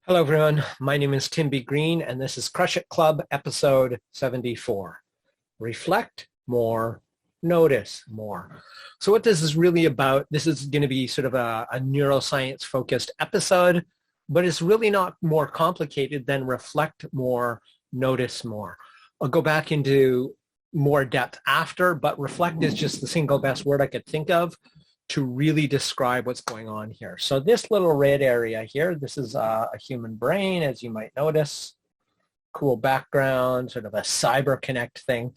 Hello, everyone. My name is Tim B. Green, and this is Crush It Club, episode 74. Reflect more, notice more. So what this is really about, this is going to be sort of a neuroscience-focused episode, but it's really not more complicated than reflect more, notice more. I'll go back into more depth after, but reflect is just the single best word I could think of to really describe what's going on here. So this little red area here, this is a human brain, as you might notice. Cool background, sort of a cyber connect thing.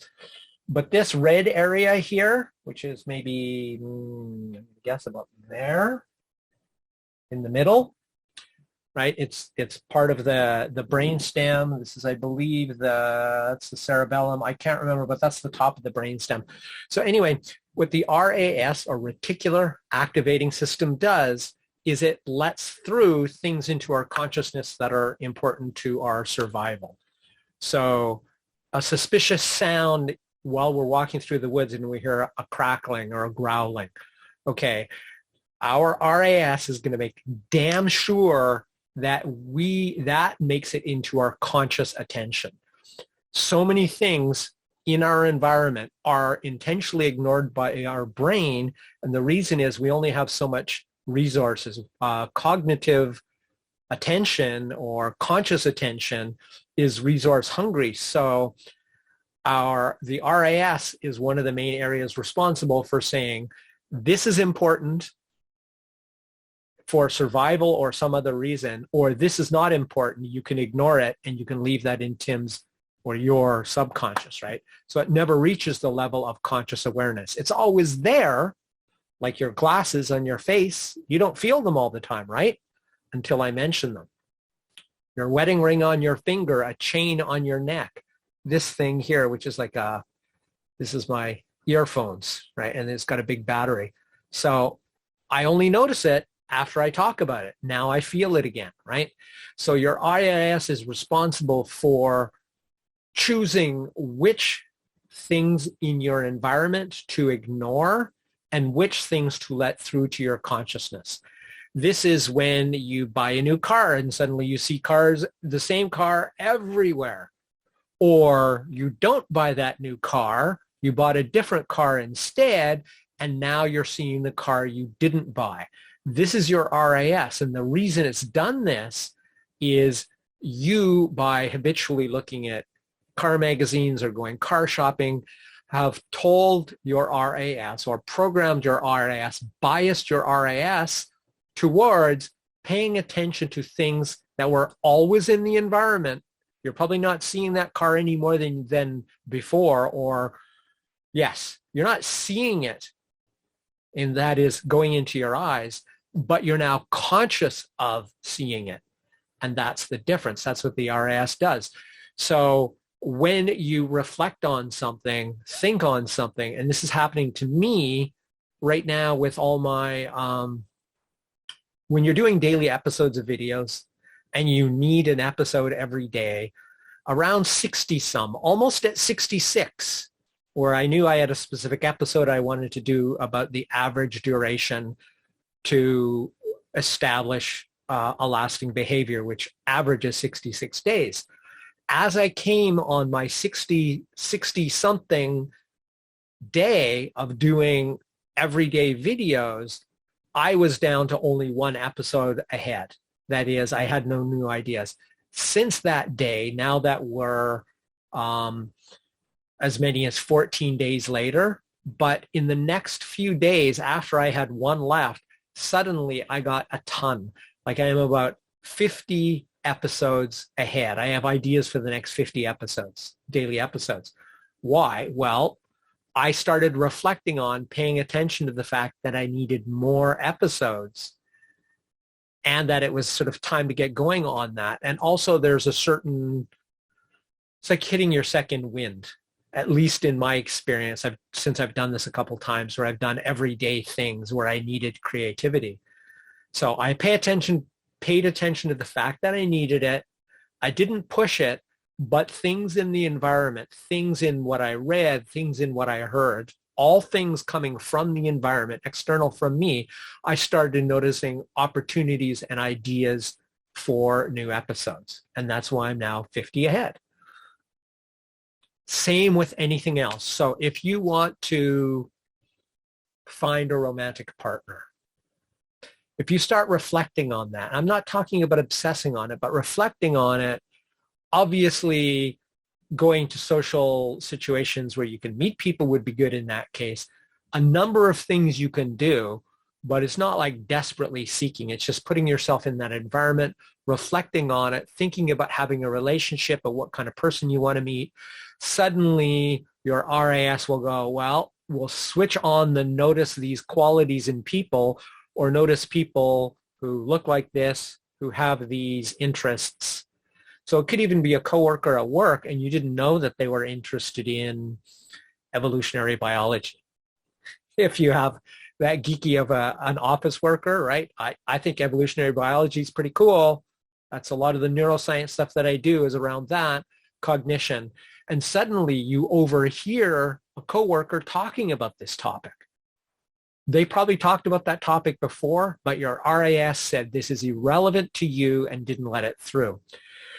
But this red area here, which is maybe, I guess about there, in the middle, right? It's part of the brain stem. This is, I believe, that's the cerebellum. I can't remember, but that's the top of the brain stem. So anyway, what the RAS, or Reticular Activating System, does is it lets through things into our consciousness that are important to our survival. So a suspicious sound while we're walking through the woods and we hear a crackling or a growling. Okay, our RAS is going to make damn sure that that makes it into our conscious attention. So many things in our environment are intentionally ignored by our brain, and the reason is we only have so much resources. Cognitive attention or conscious attention is resource hungry. So the RAS is one of the main areas responsible for saying this is important for survival or some other reason, or this is not important, you can ignore it and you can leave that in Tim's or your subconscious, right? So it never reaches the level of conscious awareness. It's always there, like your glasses on your face. You don't feel them all the time, right? Until I mention them. Your wedding ring on your finger, a chain on your neck, this thing here, which is like this is my earphones, right? And it's got a big battery. So I only notice it after I talk about it. Now I feel it again, right? So your RAS is responsible for choosing which things in your environment to ignore and which things to let through to your consciousness. This is when you buy a new car and suddenly you see the same car everywhere. Or you don't buy that new car, you bought a different car instead, and now you're seeing the car you didn't buy. This is your RAS, and the reason it's done this is you, by habitually looking at car magazines or going car shopping, have told your RAS or programmed your RAS, biased your RAS towards paying attention to things that were always in the environment. You're probably not seeing that car any more than before, or yes, you're not seeing it, and that is going into your eyes, but you're now conscious of seeing it. And that's the difference. That's what the RAS does. So when you reflect on something, think on something, and this is happening to me right now with all my, when you're doing daily episodes of videos and you need an episode every day, around 60 some, almost at 66, where I knew I had a specific episode I wanted to do about the average duration to establish a lasting behavior, which averages 66 days. As I came on my 60-something day of doing everyday videos, I was down to only one episode ahead. That is, I had no new ideas. Since that day, now that we're as many as 14 days later, but in the next few days after I had one left, suddenly I got a ton. Like I am about 50 episodes ahead. I have ideas for the next 50 episodes, daily episodes. Why? Well, I started reflecting on paying attention to the fact that I needed more episodes and that it was sort of time to get going on that. And also there's a certain, it's like hitting your second wind, at least in my experience, since I've done this a couple times where I've done everyday things where I needed creativity. So I paid attention to the fact that I needed it. I didn't push it, but things in the environment, things in what I read, things in what I heard, all things coming from the environment, external from me, I started noticing opportunities and ideas for new episodes. And that's why I'm now 50 ahead. Same with anything else. So if you want to find a romantic partner, if you start reflecting on that, I'm not talking about obsessing on it, but reflecting on it, obviously going to social situations where you can meet people would be good in that case. A number of things you can do, but it's not like desperately seeking. It's just putting yourself in that environment, reflecting on it, thinking about having a relationship and what kind of person you want to meet. Suddenly your RAS will go, well, we'll switch on the notice these qualities in people, or notice people who look like this, who have these interests. So it could even be a coworker at work and you didn't know that they were interested in evolutionary biology. If you have that geeky of an office worker, right? I think evolutionary biology is pretty cool. That's a lot of the neuroscience stuff that I do is around that, cognition. And suddenly you overhear a coworker talking about this topic. They probably talked about that topic before, but your RAS said this is irrelevant to you and didn't let it through.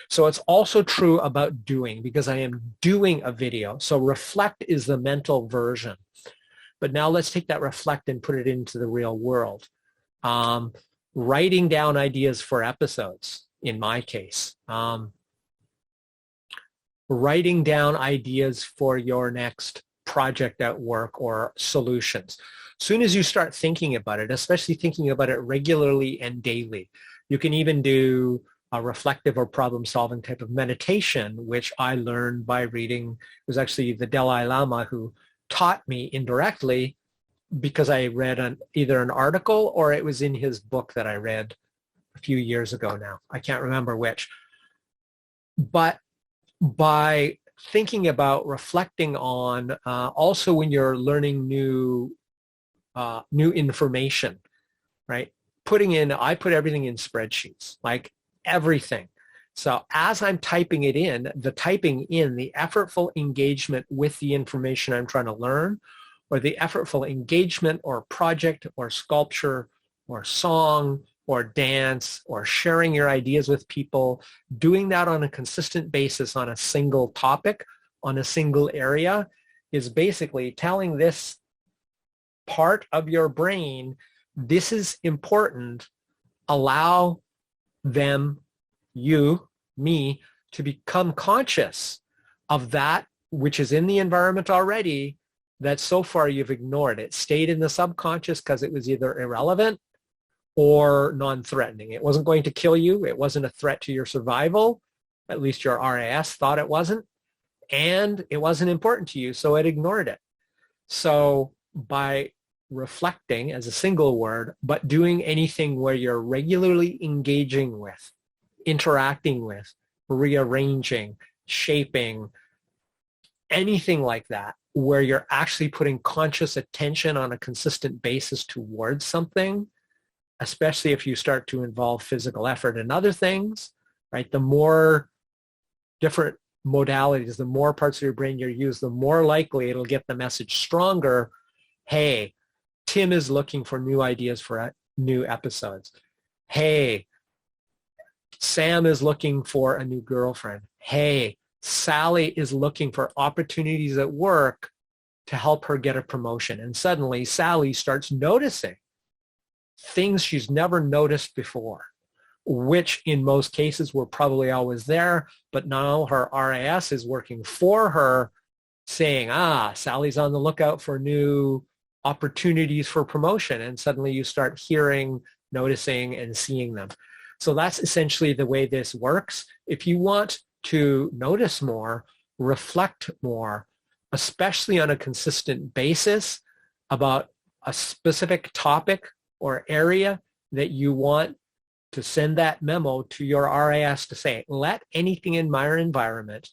So it's also true about doing, because I am doing a video. So reflect is the mental version. But now let's take that reflect and put it into the real world. Writing down ideas for episodes, in my case. Writing down ideas for your next project at work or solutions. As soon as you start thinking about it, especially thinking about it regularly and daily, you can even do a reflective or problem-solving type of meditation, which I learned by reading. It was actually the Dalai Lama who taught me indirectly, because I read either an article or it was in his book that I read a few years ago now. I can't remember which. But by thinking about, reflecting on, also when you're learning new information, right? I put everything in spreadsheets, like everything. So as I'm typing it in, the effortful engagement with the information I'm trying to learn, or the effortful engagement or project or sculpture or song or dance or sharing your ideas with people, doing that on a consistent basis on a single topic, on a single area, is basically telling this part of your brain, this is important, allow them, you, me, to become conscious of that which is in the environment already that so far you've ignored. It stayed in the subconscious because it was either irrelevant or non-threatening. It wasn't going to kill you. It wasn't a threat to your survival. At least your RAS thought it wasn't. And it wasn't important to you, so it ignored it. So by reflecting as a single word, but doing anything where you're regularly engaging with, interacting with, rearranging, shaping, anything like that, where you're actually putting conscious attention on a consistent basis towards something, especially if you start to involve physical effort and other things, right? The more different modalities, the more parts of your brain you use, the more likely it'll get the message stronger. Hey, Tim is looking for new ideas for new episodes. Hey, Sam is looking for a new girlfriend. Hey, Sally is looking for opportunities at work to help her get a promotion. And suddenly Sally starts noticing things she's never noticed before, which in most cases were probably always there, but now her RAS is working for her, saying, Sally's on the lookout for new opportunities for promotion. And suddenly you start hearing, noticing, and seeing them. So that's essentially the way this works. If you want to notice more, reflect more, especially on a consistent basis about a specific topic or area that you want to send that memo to your RAS to say, let anything in my environment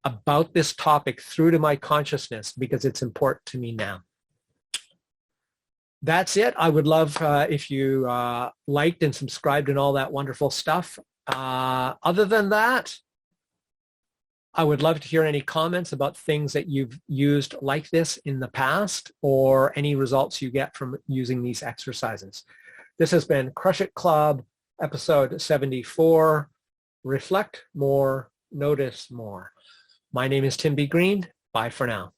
about this topic through to my consciousness because it's important to me now. That's it. I would love if you liked and subscribed and all that wonderful stuff. Other than that, I would love to hear any comments about things that you've used like this in the past or any results you get from using these exercises. This has been Crush It Club, episode 74, Reflect More, Notice More. My name is Tim B. Green. Bye for now.